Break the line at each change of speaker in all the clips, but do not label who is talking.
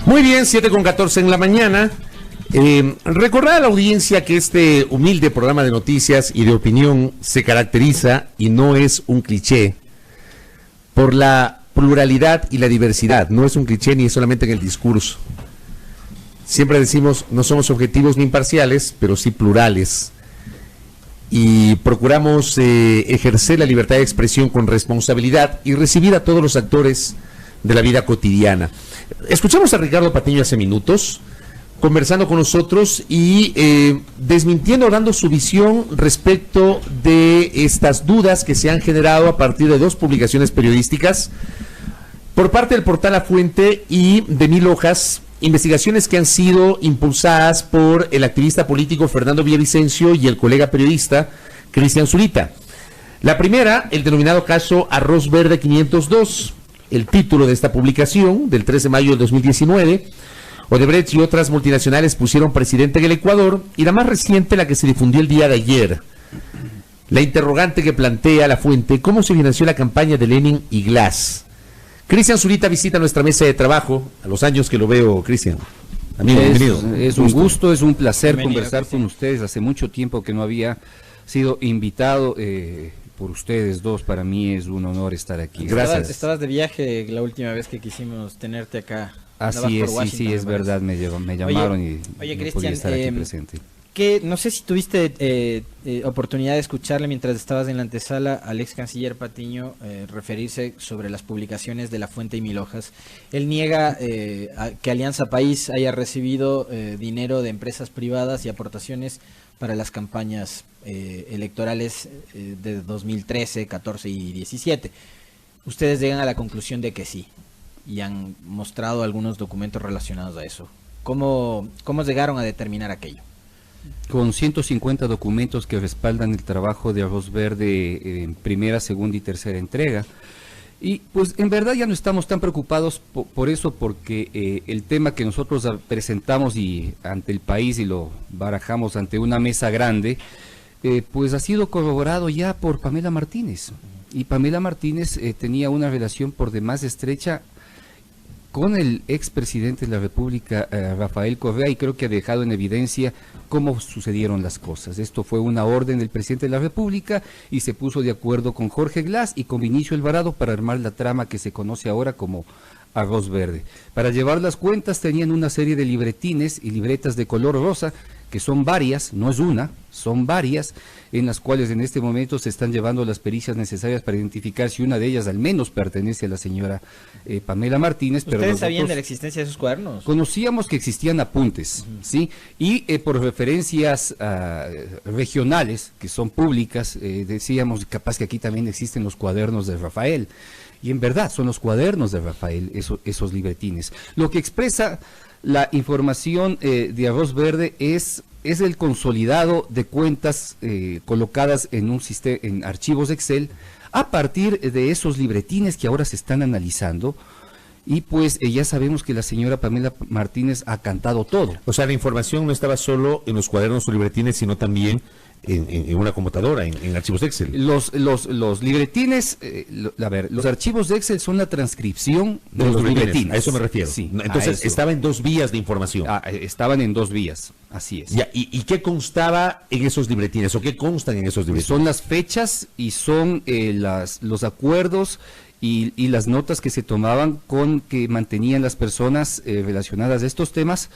Muy bien, 7:14 en la mañana. Recordar a la audiencia que este humilde programa de noticias y de opinión se caracteriza, y no es un cliché, por la pluralidad y la diversidad. No es un cliché ni solamente en el discurso. Siempre decimos, no somos objetivos ni imparciales, pero sí plurales. Y procuramos ejercer la libertad de expresión con responsabilidad y recibir a todos los actores de la vida cotidiana. Escuchamos a Ricardo Patiño hace minutos, conversando con nosotros y desmintiendo, dando su visión respecto de estas dudas que se han generado a partir de dos publicaciones periodísticas por parte del portal La Fuente y de Mil Hojas, investigaciones que han sido impulsadas por el activista político Fernando Villavicencio y el colega periodista Cristian Zurita. La primera, el denominado caso Arroz Verde 502, el título de esta publicación del 13 de mayo del 2019, Odebrecht y otras multinacionales pusieron presidente en el Ecuador, y la más reciente, la que se difundió el día de ayer, la interrogante que plantea La Fuente: ¿cómo se financió la campaña de Lenin y Glass? Cristian Zurita visita nuestra mesa de trabajo, a los años que lo veo, Cristian. Amigo, bienvenido.
Es un gusto, es un placer conversar con ustedes. Hace mucho tiempo que no había sido invitado por ustedes dos. Para mí es un honor estar aquí.
Gracias. Estabas de viaje la última vez que quisimos tenerte acá.
Así es, sí, es verdad, me llamaron y no podía estar aquí presente.
No sé si tuviste oportunidad de escucharle mientras estabas en la antesala al ex canciller Patiño referirse sobre las publicaciones de La Fuente y Mil Hojas. Él niega que Alianza País haya recibido dinero de empresas privadas y aportaciones para las campañas electorales de 2013, 14 y 17. Ustedes llegan a la conclusión de que sí, y han mostrado algunos documentos relacionados a eso. ¿Cómo llegaron a determinar aquello?
Con 150 documentos que respaldan el trabajo de Arroz Verde en primera, segunda y tercera entrega. Y pues en verdad ya no estamos tan preocupados por eso, porque el tema que nosotros presentamos y ante el país y lo barajamos ante una mesa grande, pues ha sido corroborado ya por Pamela Martínez. Y Pamela Martínez tenía una relación por demás estrecha con el expresidente de la República, Rafael Correa, y creo que ha dejado en evidencia cómo sucedieron las cosas. Esto fue una orden del presidente de la República y se puso de acuerdo con Jorge Glass y con Vinicio Alvarado para armar la trama que se conoce ahora como Arroz Verde. Para llevar las cuentas tenían una serie de libretines y libretas de color rosa, que son varias, no es una, son varias, en las cuales en este momento se están llevando las pericias necesarias para identificar si una de ellas al menos pertenece a la señora Pamela Martínez.
¿Ustedes sabían de la existencia de esos cuadernos?
Conocíamos que existían apuntes, ¿sí? Y por referencias regionales, que son públicas, decíamos capaz que aquí también existen los cuadernos de Rafael. Y en verdad son los cuadernos de Rafael, esos libretines. Lo que expresa la información de Arroz Verde es el consolidado de cuentas colocadas en archivos Excel a partir de esos libretines que ahora se están analizando. Y pues ya sabemos que la señora Pamela Martínez ha cantado todo.
O sea, la información no estaba solo en los cuadernos o libretines, sino también en una computadora, en archivos de Excel.
Los libretines, los archivos de Excel son la transcripción de los libretines.
A eso me refiero.
Sí,
entonces, estaba en dos vías de información.
Estaban en dos vías, así es.
Ya, ¿y qué constaba en esos libretines? ¿O qué constan en esos libretines?
Son las fechas y son los acuerdos y las notas que se tomaban que mantenían las personas relacionadas a estos temas,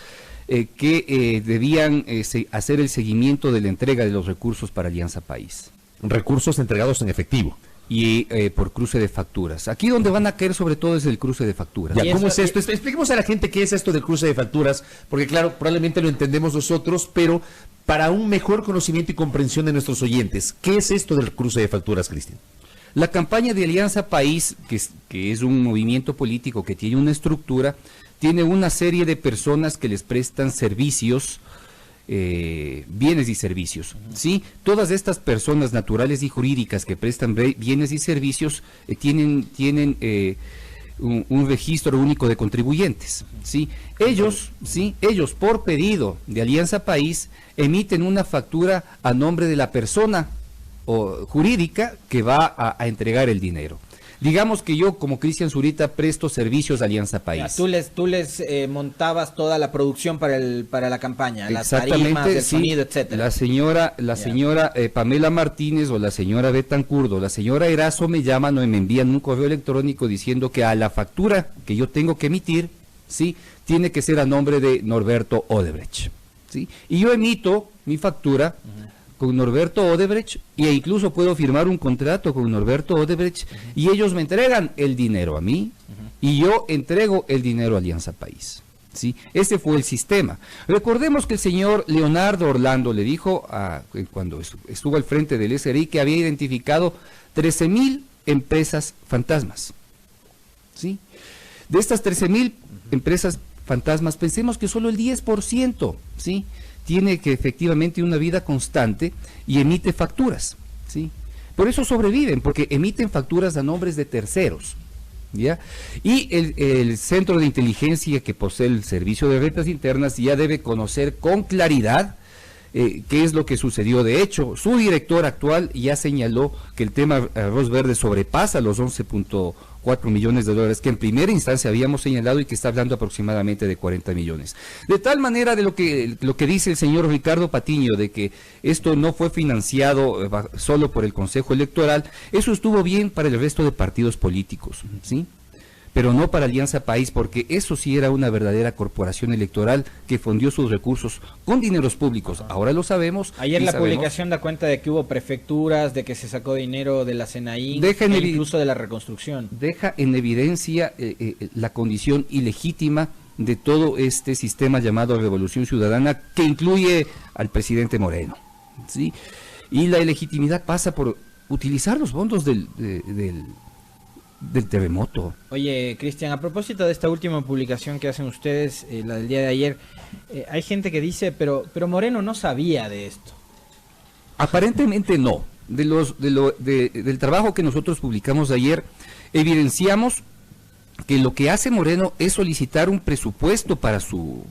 que debían hacer el seguimiento de la entrega de los recursos para Alianza País.
Recursos entregados en efectivo.
Y por cruce de facturas. Aquí donde van a caer sobre todo es el cruce de facturas.
Ya, ¿cómo es esto? Expliquemos a la gente qué es esto del cruce de facturas, porque claro, probablemente lo entendemos nosotros, pero para un mejor conocimiento y comprensión de nuestros oyentes, ¿qué es esto del cruce de facturas, Cristian?
La campaña de Alianza País, que es un movimiento político que tiene una estructura, tiene una serie de personas que les prestan servicios, bienes y servicios, ¿sí? Todas estas personas naturales y jurídicas que prestan bienes y servicios tienen un registro único de contribuyentes, ¿sí? Ellos por pedido de Alianza País emiten una factura a nombre de la persona jurídica que va a entregar el dinero. Digamos que yo, como Cristian Zurita, presto servicios a Alianza País.
Ya, tú les montabas toda la producción para la campaña, las
Exactamente,
tarimas, el
sí.
sonido, etcétera.
La señora Pamela Martínez o la señora Betancourt o la señora Erazo me llaman o me envían un correo electrónico diciendo que a la factura que yo tengo que emitir, sí, tiene que ser a nombre de Norberto Odebrecht, ¿sí? Y yo emito mi factura con Norberto Odebrecht e incluso puedo firmar un contrato con Norberto Odebrecht y ellos me entregan el dinero a mí y yo entrego el dinero a Alianza País, ¿sí? Ese fue el sistema. Recordemos que el señor Leonardo Orlando le dijo cuando estuvo al frente del SRI que había identificado 13,000 empresas fantasmas, ¿sí? De estas 13,000 empresas fantasmas, pensemos que solo el 10%, ¿sí?, tiene que efectivamente una vida constante y emite facturas, ¿sí? Por eso sobreviven, porque emiten facturas a nombres de terceros, ¿ya? Y el Centro de Inteligencia que posee el Servicio de Rentas Internas ya debe conocer con claridad qué es lo que sucedió. De hecho, su director actual ya señaló que el tema arroz verde sobrepasa los 11.4 millones de dólares que en primera instancia habíamos señalado y que está hablando aproximadamente de 40 millones. De tal manera de lo que dice el señor Ricardo Patiño, de que esto no fue financiado solo por el Consejo Electoral, eso estuvo bien para el resto de partidos políticos, ¿sí?, pero no para Alianza País, porque eso sí era una verdadera corporación electoral que fondió sus recursos con dineros públicos. Ahora lo sabemos.
Ayer la publicación da cuenta de que hubo prefecturas, de que se sacó dinero de la CNAI, incluso de la reconstrucción.
Deja en evidencia la condición ilegítima de todo este sistema llamado Revolución Ciudadana, que incluye al presidente Moreno, ¿sí? Y la ilegitimidad pasa por utilizar los fondos del terremoto.
Oye, Cristian, a propósito de esta última publicación que hacen ustedes, la del día de ayer, hay gente que dice, pero Moreno no sabía de esto.
Aparentemente no. Del trabajo que nosotros publicamos ayer, evidenciamos que lo que hace Moreno es solicitar un presupuesto para su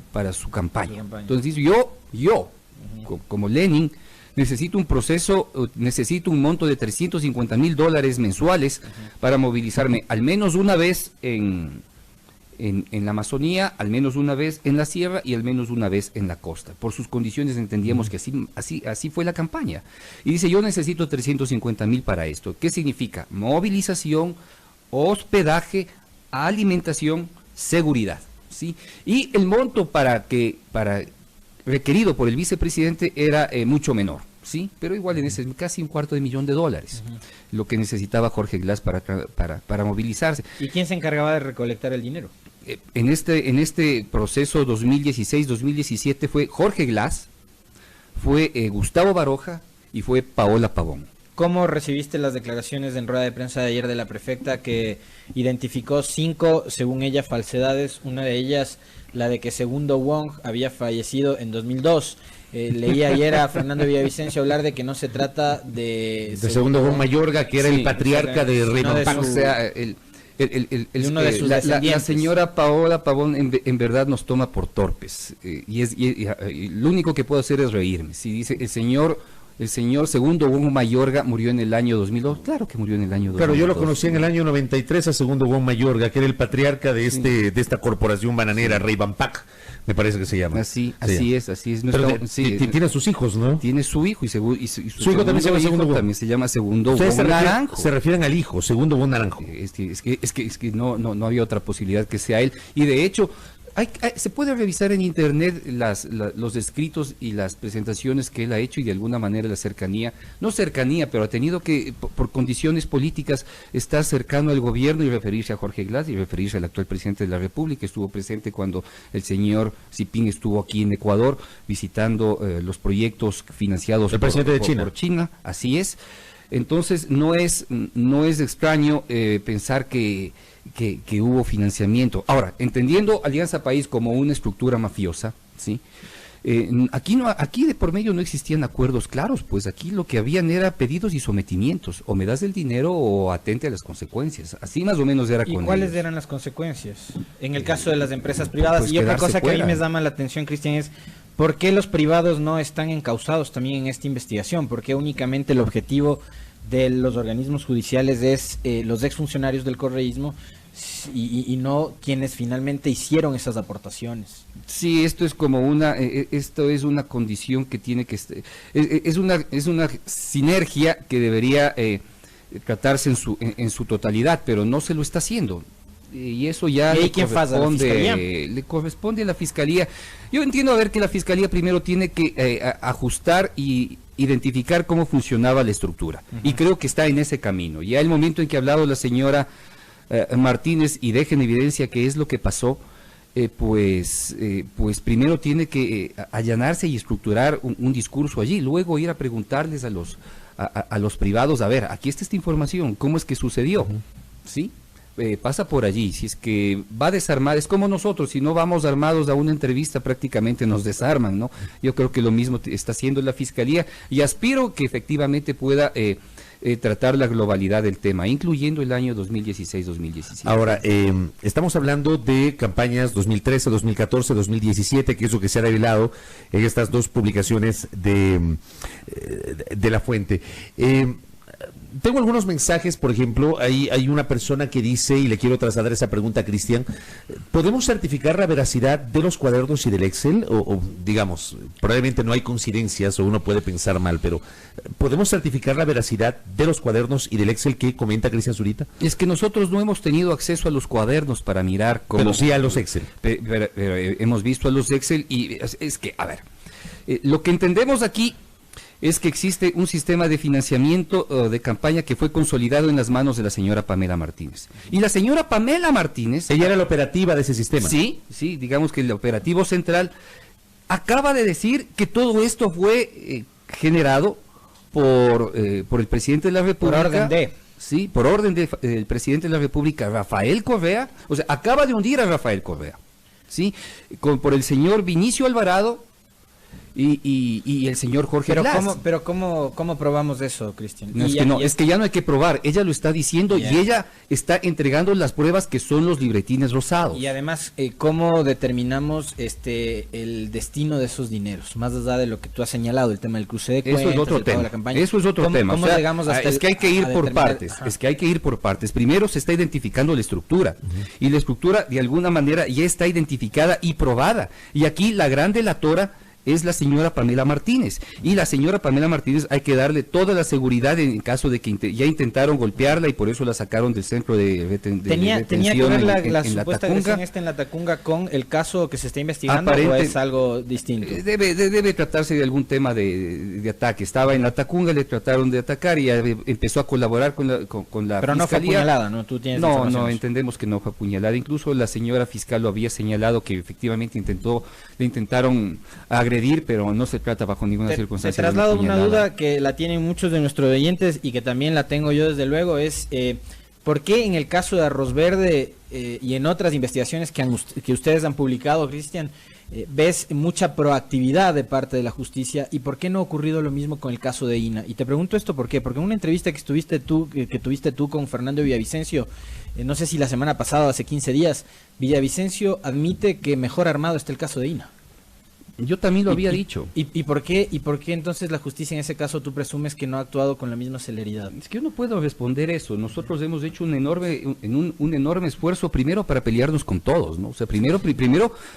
campaña. Entonces yo como Lenin, necesito un monto de $350,000 mensuales para movilizarme al menos una vez en la Amazonía, al menos una vez en la sierra y al menos una vez en la costa. Por sus condiciones entendíamos que así fue la campaña. Y dice, yo necesito 350,000 para esto. ¿Qué significa? Movilización, hospedaje, alimentación, seguridad, ¿sí? Y el monto requerido por el vicepresidente era mucho menor, ¿sí? Pero igual en ese casi $250,000, lo que necesitaba Jorge Glass para movilizarse.
¿Y quién se encargaba de recolectar el dinero?
En este proceso 2016-2017 fue Jorge Glass, fue Gustavo Baroja y fue Paola Pavón.
¿Cómo recibiste las declaraciones en rueda de prensa de ayer de la prefecta que identificó 5, según ella, falsedades? Una de ellas, la de que Segundo Wong había fallecido en 2002. Leí ayer a Fernando Villavicencio hablar de que no se trata de
Segundo Wong Mayorga, que era el patriarca de Reynopac.
O sea, la señora Paola Pavón en verdad nos toma por torpes. Y lo único que puedo hacer es reírme. Si dice el señor Segundo Wong Mayorga murió en el año 2002. Claro que murió en el año 2002.
Claro, yo lo conocí en el año 93 a Segundo Wong Mayorga, que era el patriarca de esta corporación bananera, Reynopac, me parece que se llama.
Así es.
Pero tiene sus hijos, ¿no?
Tiene su hijo y su
hijo también se llama Segundo Wong.
También se llama Segundo Wong Naranjo.
Se refieren al hijo, Segundo Wong Naranjo.
Es que no había otra posibilidad que sea él. Y de hecho, se puede revisar en internet los escritos y las presentaciones que él ha hecho, y de alguna manera no cercanía, pero ha tenido que, por condiciones políticas, estar cercano al gobierno y referirse a Jorge Glass y referirse al actual presidente de la República. Estuvo presente cuando el señor Siping estuvo aquí en Ecuador visitando los proyectos financiados por China. Así es. Entonces no es extraño pensar que hubo financiamiento. Ahora, entendiendo Alianza País como una estructura mafiosa, ¿sí? Aquí de por medio no existían acuerdos claros, pues aquí lo que habían era pedidos y sometimientos, o me das el dinero o atente a las consecuencias. Así más o menos era con ellos.
¿Y cuáles eran las consecuencias? En el caso de las empresas privadas, pues y otra cosa que a mí me llama la atención, Cristian, es ¿por qué los privados no están encausados también en esta investigación? ¿Por qué únicamente el objetivo de los organismos judiciales es los exfuncionarios del correísmo y no quienes finalmente hicieron esas aportaciones.
Sí, esto es como esto es una condición que tiene que es una sinergia que debería tratarse en su totalidad, pero no se lo está haciendo. Y eso ya
le
corresponde a la Fiscalía. Yo entiendo, a ver, que la Fiscalía primero tiene que ajustar y identificar cómo funcionaba la estructura. Y creo que está en ese camino. Ya el momento en que ha hablado la señora Martínez y deja en evidencia qué es lo que pasó, pues primero tiene que allanarse y estructurar un discurso allí, luego ir a preguntarles a los privados, a ver, aquí está esta información, ¿cómo es que sucedió? ¿Sí? Pasa por allí. Si es que va a desarmar, es como nosotros, si no vamos armados a una entrevista prácticamente nos desarman, ¿no? Yo creo que lo mismo está haciendo la Fiscalía y aspiro que efectivamente pueda tratar la globalidad del tema, incluyendo el año 2016-2017.
Ahora, estamos hablando de campañas 2013, 2014, 2017, que es lo que se ha revelado en estas dos publicaciones de La Fuente. Tengo algunos mensajes, por ejemplo, hay una persona que dice, y le quiero trasladar esa pregunta a Cristian, ¿podemos certificar la veracidad de los cuadernos y del Excel? O digamos, probablemente no hay coincidencias o uno puede pensar mal, pero ¿podemos certificar la veracidad de los cuadernos y del Excel que comenta Cristian Zurita?
Es que nosotros no hemos tenido acceso a los cuadernos para mirar cómo...
Pero sí a los Excel.
Pero hemos visto a los Excel y es que, a ver, lo que entendemos aquí es que existe un sistema de financiamiento de campaña que fue consolidado en las manos de la señora Pamela Martínez. Y la señora Pamela Martínez...
Ella era la operativa de ese sistema.
Sí, digamos que el operativo central acaba de decir que todo esto fue generado por el presidente de la República.
Por orden de...
Sí, por orden del presidente de la República, Rafael Correa. O sea, acaba de hundir a Rafael Correa. ¿Sí? Por el señor Vinicio Alvarado y el señor Jorge Glass.
Pero ¿cómo probamos eso, Cristian?
Es que ya no hay que probar, ella lo está diciendo y ella está entregando las pruebas que son los libretines rosados.
Y además, ¿cómo determinamos el destino de esos dineros? Más allá de lo que tú has señalado, el tema del cruce de cuentas,
eso es otro tema.
La campaña.
Eso es otro tema.
¿Cómo llegamos hasta
es que hay que ir por partes. Es que hay que ir por partes. Primero se está identificando la estructura y la estructura de alguna manera ya está identificada y probada. Y aquí la gran delatora es la señora Pamela Martínez. Y la señora Pamela Martínez hay que darle toda la seguridad en caso de que ya intentaron golpearla y por eso la sacaron del centro de
retención. ¿Tenía que ver la supuesta agresión en la Tacunga con el caso que se está investigando o es algo distinto?
Debe tratarse de algún tema de ataque. Estaba en la Tacunga, le trataron de atacar y empezó a colaborar con la Fiscalía.
Pero no fue apuñalada, ¿no? ¿Tú tienes
no, entendemos que no fue apuñalada. Incluso la señora fiscal lo había señalado que efectivamente le intentaron agredir, pero no se trata bajo ninguna circunstancia.
Te traslado una duda que la tienen muchos de nuestros oyentes y que también la tengo yo desde luego, es ¿por qué en el caso de Arroz Verde y en otras investigaciones que ustedes han publicado, Cristian, ves mucha proactividad de parte de la justicia y por qué no ha ocurrido lo mismo con el caso de INA? Y te pregunto esto, ¿por qué? Porque en una entrevista que tuviste tú con Fernando Villavicencio, no sé si la semana pasada o hace 15 días, Villavicencio admite que mejor armado está el caso de INA.
Yo también lo había dicho.
¿Y por qué entonces la justicia en ese caso tú presumes que no ha actuado con la misma celeridad?
Es que yo no puedo responder eso. Nosotros hemos hecho un enorme esfuerzo primero para pelearnos con todos, ¿no? O sea, primero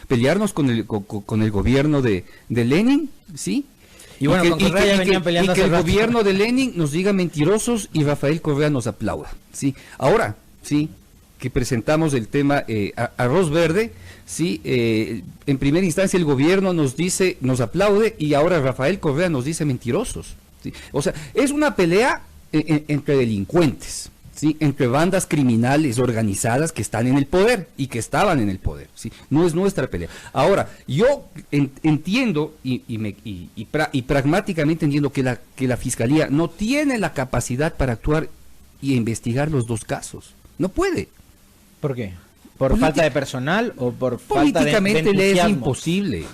pelearnos con el gobierno de Lenin, ¿sí?
Y bueno, con Correa ya venían peleando
hace rato. Y que el gobierno de Lenin nos diga mentirosos y Rafael Correa nos aplauda, ¿sí? Ahora, sí, que presentamos el tema Arroz Verde, sí, en primera instancia el gobierno nos aplaude y ahora Rafael Correa nos dice mentirosos, ¿sí? O sea, es una pelea entre delincuentes, ¿sí? Entre bandas criminales organizadas que están en el poder y que estaban en el poder, ¿sí? No es nuestra pelea. Ahora, yo entiendo y pragmáticamente entiendo que la Fiscalía no tiene la capacidad para actuar y investigar los dos casos. No puede.
¿Por qué? ¿Por falta de personal o por falta de
políticamente le es
entusiasmo?
imposible.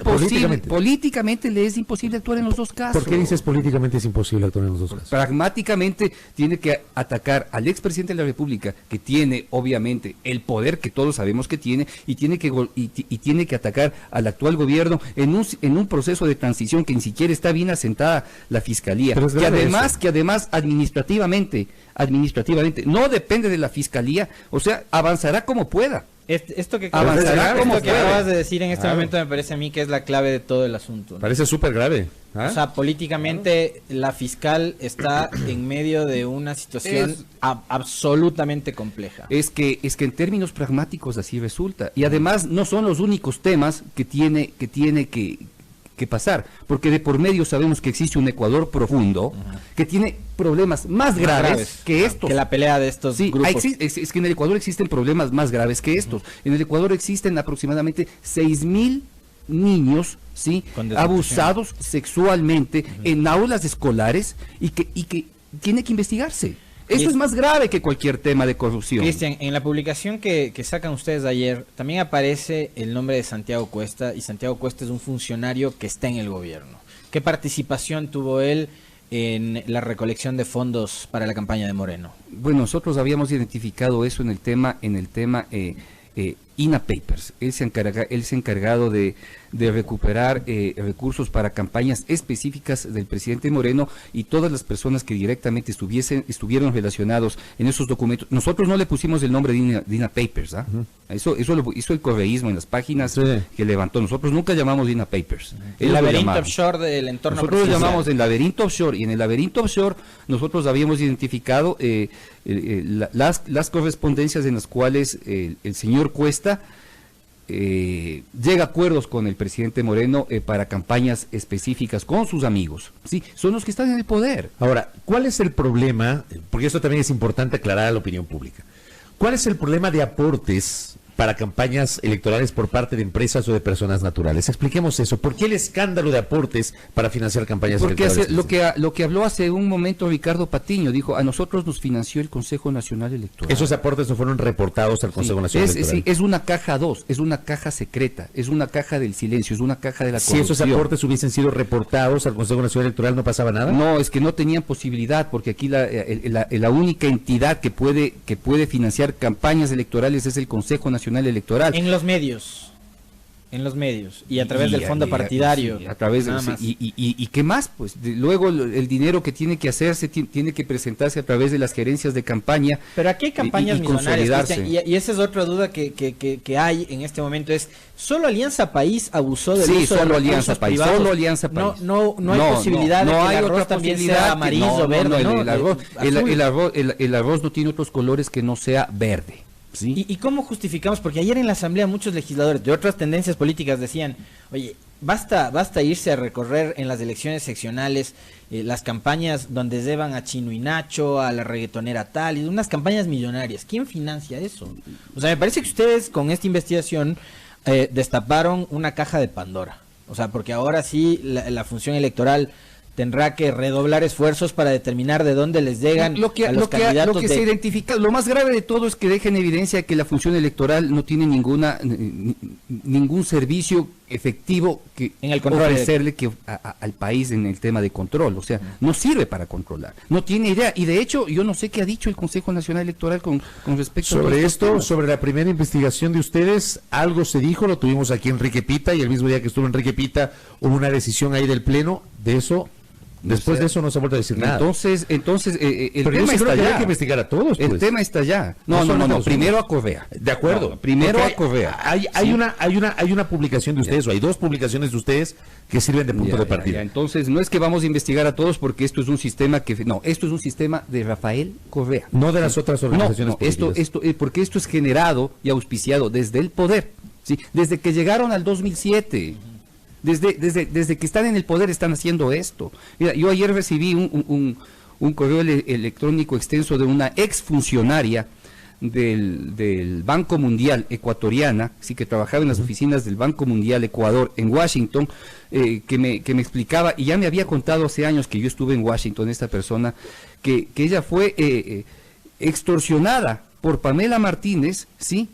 Políticamente.
Políticamente le es imposible actuar en los dos casos.
¿Por qué dices políticamente es imposible actuar en los dos casos?
Pragmáticamente tiene que atacar al expresidente de la República, que tiene obviamente el poder que todos sabemos que tiene, y tiene que atacar al actual gobierno en un proceso de transición que ni siquiera está bien asentada la Fiscalía, que además administrativamente no depende de la Fiscalía, o sea, avanzará como pueda.
Esto que
pueda.
acabas de decir en este momento me parece a mí que es la clave de todo el asunto, ¿no?
Parece súper grave.
O sea, políticamente la fiscal está en medio de una situación absolutamente compleja.
Es que en términos pragmáticos así resulta. Y además no son los únicos temas que tiene que pasar, porque de por medio sabemos que existe un Ecuador profundo, que tiene problemas más graves que estos.
Que la pelea de estos grupos.
Es que en el Ecuador existen problemas más graves que estos. En el Ecuador existen aproximadamente 6.000 niños, ¿sí?, abusados sexualmente en aulas escolares y que tiene que investigarse. Eso es más grave que cualquier tema de corrupción.
Cristian, en la publicación que sacan ustedes ayer, también aparece el nombre de Santiago Cuesta, y Santiago Cuesta es un funcionario que está en el gobierno. ¿Qué participación tuvo él en la recolección de fondos para la campaña de Moreno?
Bueno, nosotros habíamos identificado eso en el tema INA Papers. Él se ha encargado de recuperar recursos para campañas específicas del presidente Moreno, y todas las personas que directamente estuvieron relacionados en esos documentos. Nosotros no le pusimos el nombre de INA Papers, ¿ah? Eso lo hizo el correísmo en las páginas que levantó. Nosotros nunca llamamos INA Papers.
El laberinto offshore del entorno
presidencial. Nosotros lo llamamos el laberinto offshore, y en el laberinto offshore nosotros habíamos identificado las correspondencias en las cuales el señor Cuesta llega a acuerdos con el presidente Moreno para campañas específicas con sus amigos. Sí, son los que están en el poder.
Ahora, ¿cuál es el problema? Porque esto también es importante aclarar a la opinión pública. ¿Cuál es el problema de aportes para campañas electorales por parte de empresas o de personas naturales? Expliquemos eso. ¿Por qué el escándalo de aportes para financiar campañas electorales?
Porque lo que habló hace un momento Ricardo Patiño, dijo, a nosotros nos financió el Consejo Nacional Electoral.
Esos aportes no fueron reportados al Consejo Nacional Electoral.
Sí, es una caja 2, es una caja secreta, es una caja del silencio, es una caja de la corrupción.
Si esos aportes hubiesen sido reportados al Consejo Nacional Electoral, ¿no pasaba nada?
No, es que no tenían posibilidad, porque aquí la única entidad que puede financiar campañas electorales es el Consejo Nacional Electoral.
En los medios y a través del fondo partidario.
Sí, a través y qué más, pues luego el dinero que tiene que hacerse tiene que presentarse a través de las gerencias de campaña.
Pero aquí hay campañas millonarias, y esa es otra duda que hay en este momento, es ¿solo Alianza País abusó del uso de recursos privados?
Solo Alianza País.
No hay posibilidad de que el arroz también sea amarillo, verde,
el arroz no tiene otros colores que no sea verde.
¿Sí? ¿Y cómo justificamos? Porque ayer en la Asamblea muchos legisladores de otras tendencias políticas decían, oye, basta irse a recorrer en las elecciones seccionales las campañas donde llevan a Chino y Nacho, a la reggaetonera tal, y unas campañas millonarias. ¿Quién financia eso? O sea, me parece que ustedes con esta investigación destaparon una caja de Pandora. O sea, porque ahora sí la función electoral tendrá que redoblar esfuerzos para determinar de dónde les llegan a los candidatos.
Lo que se identifica, lo más grave de todo es que deja en evidencia que la función electoral no tiene ningún servicio efectivo que
en el control
ofrecerle al país en el tema de control. O sea, no sirve para controlar, no tiene idea. Y de hecho, yo no sé qué ha dicho el Consejo Nacional Electoral con respecto
sobre esto, sobre la primera investigación de ustedes. Algo se dijo, lo tuvimos aquí Enrique Pita, y el mismo día que estuvo Enrique Pita hubo una decisión ahí del Pleno de eso. Después de eso no se ha vuelto a decir nada.
Entonces el tema está allá.
Hay que investigar a todos, pues.
El tema está allá. No, primero a Correa.
De acuerdo.
No, primero a Correa.
Hay una publicación de ustedes, o hay dos publicaciones de ustedes que sirven de punto de partida.
Entonces no es que vamos a investigar a todos porque esto es un sistema esto es un sistema de Rafael Correa.
No de las otras organizaciones políticas.
Porque esto es generado y auspiciado desde el poder, ¿sí? Desde que llegaron al 2007. Desde que están en el poder están haciendo esto. Mira, yo ayer recibí un correo electrónico extenso de una exfuncionaria del Banco Mundial ecuatoriana, sí, que trabajaba en las oficinas del Banco Mundial Ecuador en Washington, que me explicaba, y ya me había contado hace años que yo estuve en Washington, esta persona, que ella fue extorsionada por Pamela Martínez, ¿sí?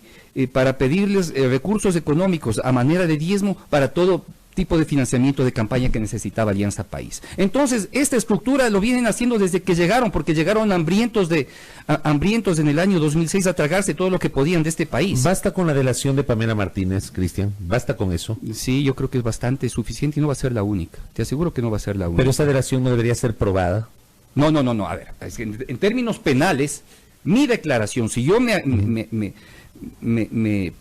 Para pedirles recursos económicos a manera de diezmo para todo tipo de financiamiento de campaña que necesitaba Alianza País. Entonces, esta estructura lo vienen haciendo desde que llegaron, porque llegaron hambrientos en el año 2006 a tragarse todo lo que podían de este país.
¿Basta con la delación de Pamela Martínez, Cristian? ¿Basta con eso?
Sí, yo creo que es bastante suficiente y no va a ser la única. Te aseguro que no va a ser la única.
Pero esa delación no debería ser probada.
No. A ver, es que en términos penales, mi declaración, si yo me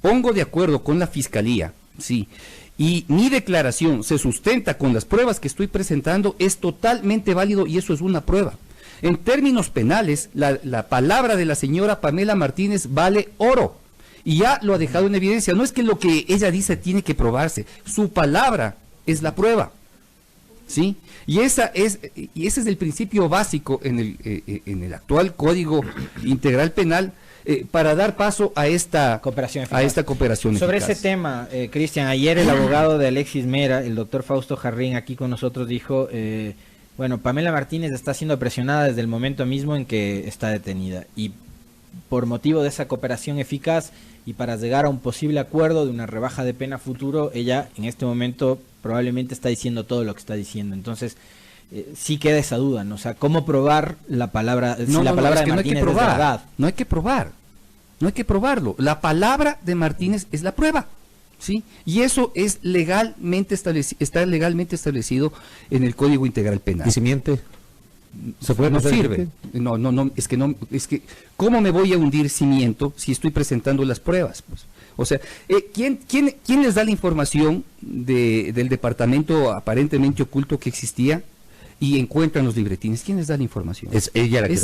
pongo de acuerdo con la fiscalía, sí, y mi declaración se sustenta con las pruebas que estoy presentando, es totalmente válido y eso es una prueba. En términos penales, la palabra de la señora Pamela Martínez vale oro y ya lo ha dejado en evidencia. No es que lo que ella dice tiene que probarse, su palabra es la prueba, ¿sí? Y ese es el principio básico en el actual Código Integral Penal, para dar paso a esta cooperación eficaz.
Sobre ese tema, Cristian, ayer el abogado de Alexis Mera, el doctor Fausto Jarrín, aquí con nosotros dijo, bueno, Pamela Martínez está siendo presionada desde el momento mismo en que está detenida y por motivo de esa cooperación eficaz y para llegar a un posible acuerdo de una rebaja de pena futuro, ella en este momento probablemente está diciendo todo lo que está diciendo. Entonces, sí queda esa duda, ¿no? O sea, ¿cómo probar la palabra, si la palabra de Martínez es verdad?
No hay que probarlo. La palabra de Martínez es la prueba, ¿sí? Y eso es está legalmente establecido en el Código Integral Penal.
¿Y si miente? ¿Se puede
no sirve? No, es que ¿cómo me voy a hundir si miento si estoy presentando las pruebas? Pues, o sea, ¿quién les da la información del departamento aparentemente oculto que existía y encuentran los libretines? ¿Quién les da la información?
Es ella la que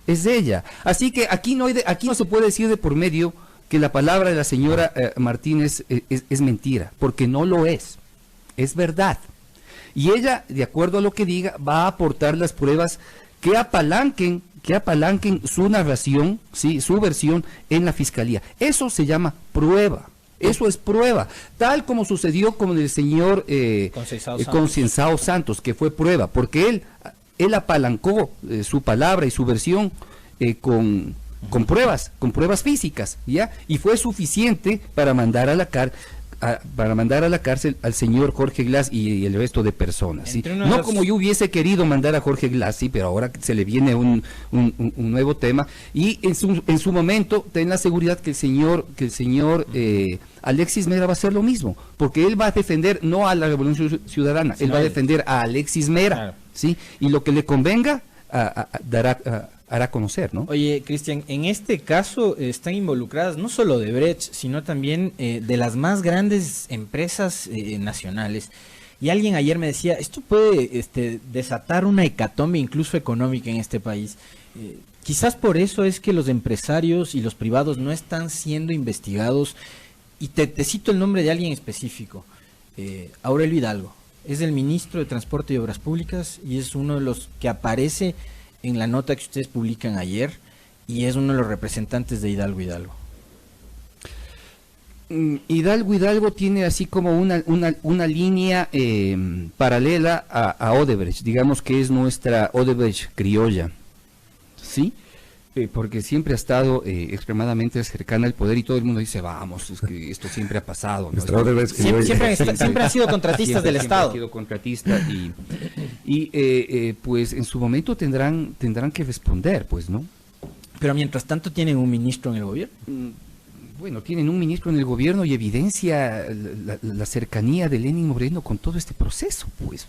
es ella. Así que aquí no se puede decir de por medio que la palabra de la señora Martínez es mentira, porque no lo es verdad. Y ella, de acuerdo a lo que diga, va a aportar las pruebas que apalanquen su narración, ¿sí? Su versión en la fiscalía. Eso se llama prueba. Eso es prueba, tal como sucedió con el señor Concienzao Santos, que fue prueba, porque él apalancó su palabra y su versión con pruebas físicas, ¿ya? Y fue suficiente para mandar a la cárcel al señor Jorge Glass y el resto de personas, ¿sí? No como yo hubiese querido mandar a Jorge Glass, sí, pero ahora se le viene un nuevo tema y en su momento ten la seguridad que el señor Alexis Mera va a hacer lo mismo, porque él va a defender no a la Revolución Ciudadana, él va a defender a Alexis Mera, claro, ¿sí? Y lo que le convenga hará conocer, ¿no?
Oye, Cristian, en este caso están involucradas no solo Odebrecht, sino también de las más grandes empresas nacionales. Y alguien ayer me decía, esto puede desatar una hecatombe incluso económica en este país. Quizás por eso es que los empresarios y los privados no están siendo investigados. Y te cito el nombre de alguien específico, Aurelio Hidalgo. Es el ministro de Transporte y Obras Públicas y es uno de los que aparece en la nota que ustedes publican ayer y es uno de los representantes de Hidalgo.
Hidalgo tiene así como una línea paralela a Odebrecht, digamos que es nuestra Odebrecht criolla, ¿sí? Porque siempre ha estado extremadamente cercana al poder y todo el mundo dice, vamos, es que esto siempre ha pasado, ¿no?
Siempre han sido contratistas del Estado.
Siempre ha sido contratista y pues en su momento tendrán que responder, pues, ¿no?
Pero mientras tanto tienen un ministro en el gobierno.
Bueno, tienen un ministro en el gobierno y evidencia la cercanía de Lenín Moreno con todo este proceso, pues.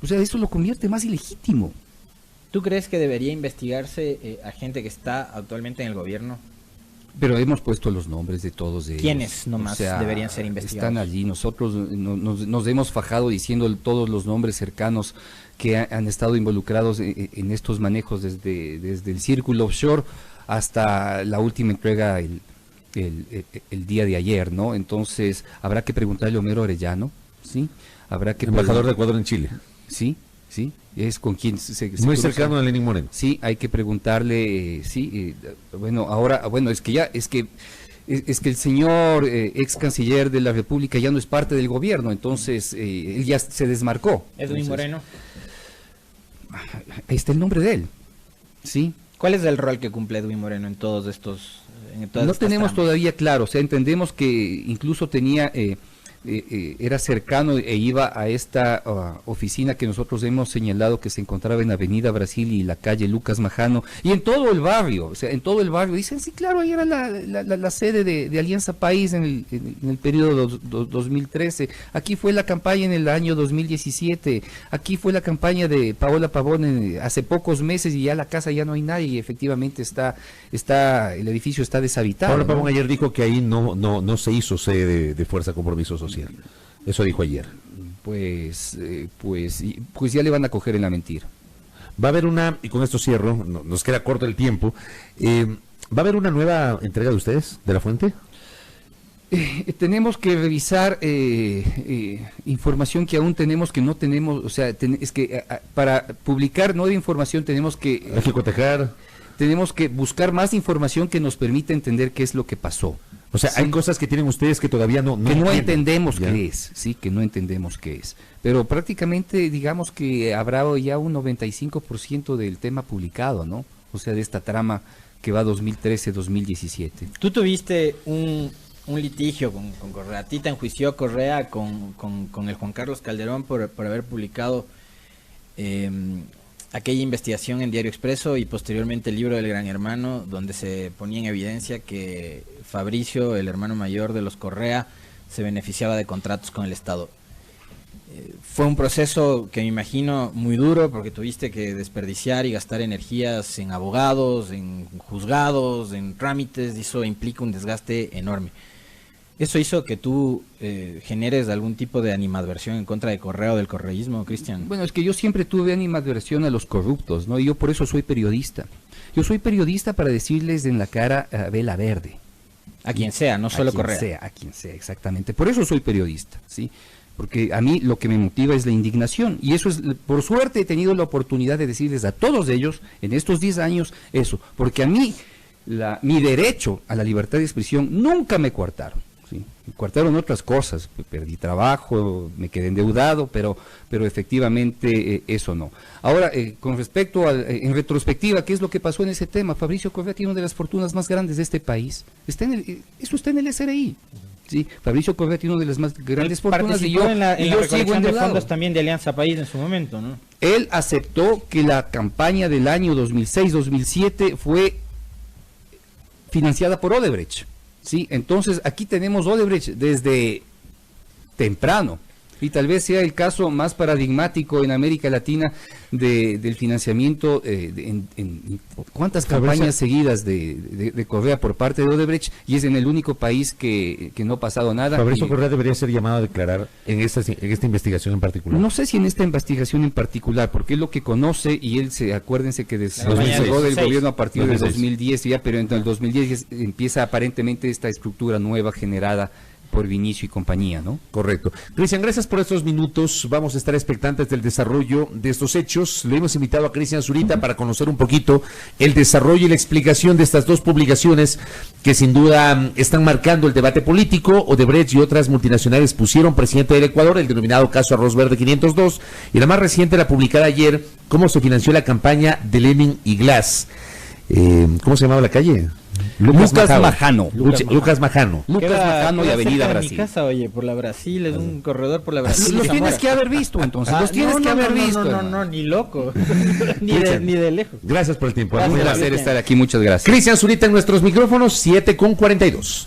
O sea, eso lo convierte más ilegítimo.
¿Tú crees que debería investigarse a gente que está actualmente en el gobierno?
Pero hemos puesto los nombres de todos ellos.
¿Quiénes nomás deberían ser investigados?
Están allí, nosotros nos hemos fajado diciendo todos los nombres cercanos que han estado involucrados en estos manejos desde el círculo offshore hasta la última entrega el día de ayer, ¿no? Entonces habrá que preguntarle a Homero Arellano, ¿sí? Habrá que
embajador de Ecuador en Chile.
Sí, es con quien
muy cercano a Lenín Moreno.
Sí, hay que preguntarle, es que el señor ex canciller de la República ya no es parte del gobierno, entonces él ya se desmarcó.
¿Es Lenín Moreno?
Ahí está el nombre de él, sí.
¿Cuál es el rol que cumple Edwin Moreno en todos estos?
No tenemos todavía claro, o sea, entendemos que incluso tenía, era cercano e iba a esta oficina que nosotros hemos señalado que se encontraba en Avenida Brasil y la calle Lucas Majano, y en todo el barrio, o sea, en todo el barrio, dicen, sí, claro, ahí era la sede de Alianza País en el periodo 2013, aquí fue la campaña en el año 2017, aquí fue la campaña de Paola Pavón hace pocos meses y ya la casa ya no hay nadie y efectivamente el edificio está deshabitado.
Paola Pavón ayer dijo que ahí no se hizo sede de Fuerza Compromiso Social. Eso dijo ayer.
Pues ya le van a coger en la mentira.
Va a haber y con esto cierro, nos queda corto el tiempo, ¿va a haber una nueva entrega de ustedes, de La Fuente?
Tenemos que revisar información que aún tenemos que no tenemos, o sea, es que para publicar nueva información tenemos que...
Hay que cotejar.
Tenemos que buscar más información que nos permita entender qué es lo que pasó.
O sea, hay cosas que tienen ustedes que todavía no
entendemos qué es, sí, que no entendemos qué es. Pero prácticamente digamos que habrá ya un 95% del tema publicado, ¿no? O sea, de esta trama que va 2013-2017.
Tú tuviste un litigio con Correa. A ti te enjuició Correa con el Juan Carlos Calderón por haber publicado aquella investigación en Diario Expreso y posteriormente el libro del Gran Hermano, donde se ponía en evidencia que Fabricio, el hermano mayor de los Correa, se beneficiaba de contratos con el Estado. Fue un proceso que me imagino muy duro porque tuviste que desperdiciar y gastar energías en abogados, en juzgados, en trámites, y eso implica un desgaste enorme. ¿Eso hizo que tú generes algún tipo de animadversión en contra de Correa o del correísmo, Cristian?
Bueno, es que yo siempre tuve animadversión a los corruptos, ¿no? Y yo por eso soy periodista. Yo soy periodista para decirles en la cara vela verde.
A quien sea, no solo Correa.
A quien sea, exactamente. Por eso soy periodista, ¿sí? Porque a mí lo que me motiva es la indignación. Y eso es, por suerte he tenido la oportunidad de decirles a todos ellos en estos 10 años eso. Porque a mí, mi derecho a la libertad de expresión nunca me coartaron. Sí, me coartaron otras cosas, perdí trabajo, me quedé endeudado, pero efectivamente eso no. Ahora, con respecto en retrospectiva, ¿qué es lo que pasó en ese tema? Fabricio Correa tiene una de las fortunas más grandes de este país, eso está en el SRI. Sí, Fabricio Correa tiene una de las más grandes fortunas y yo,
en la
sigo
recolección de
endeudado.
fondos también de Alianza País en su momento, ¿no?
Él aceptó que la campaña del año 2006-2007 fue financiada por Odebrecht. Sí, entonces aquí tenemos Odebrecht desde temprano y tal vez sea el caso más paradigmático en América Latina del financiamiento en cuántas campañas seguidas de Correa por parte de Odebrecht, y es en el único país que no ha pasado nada.
Fabricio Correa debería ser llamado a declarar en esta investigación en particular.
No sé si en esta investigación en particular, porque es lo que conoce y él acuérdense que se cerró del gobierno a partir del 2010 ya, pero en el 2010 empieza aparentemente esta estructura nueva generada por Vinicio y compañía, ¿no?
Correcto. Cristian, gracias por estos minutos. Vamos a estar expectantes del desarrollo de estos hechos. Le hemos invitado a Cristian Zurita para conocer un poquito el desarrollo y la explicación de estas dos publicaciones que sin duda están marcando el debate político. Odebrecht y otras multinacionales pusieron presidente del Ecuador, el denominado caso Arroz Verde 502, y la más reciente, la publicada ayer, cómo se financió la campaña de Lenin y Glass. ¿Cómo se llamaba la calle?
Lucas Majano.
Lucas Majano
y Avenida Brasil.
Mi casa, oye, por la Brasil, es un corredor por la Brasil.
Los tienes que haber visto, entonces. Los tienes que haber visto.
No, ni loco. ni de lejos.
Gracias por el tiempo.
Un placer estar aquí, muchas gracias.
Cristian Zurita en nuestros micrófonos, 7:42.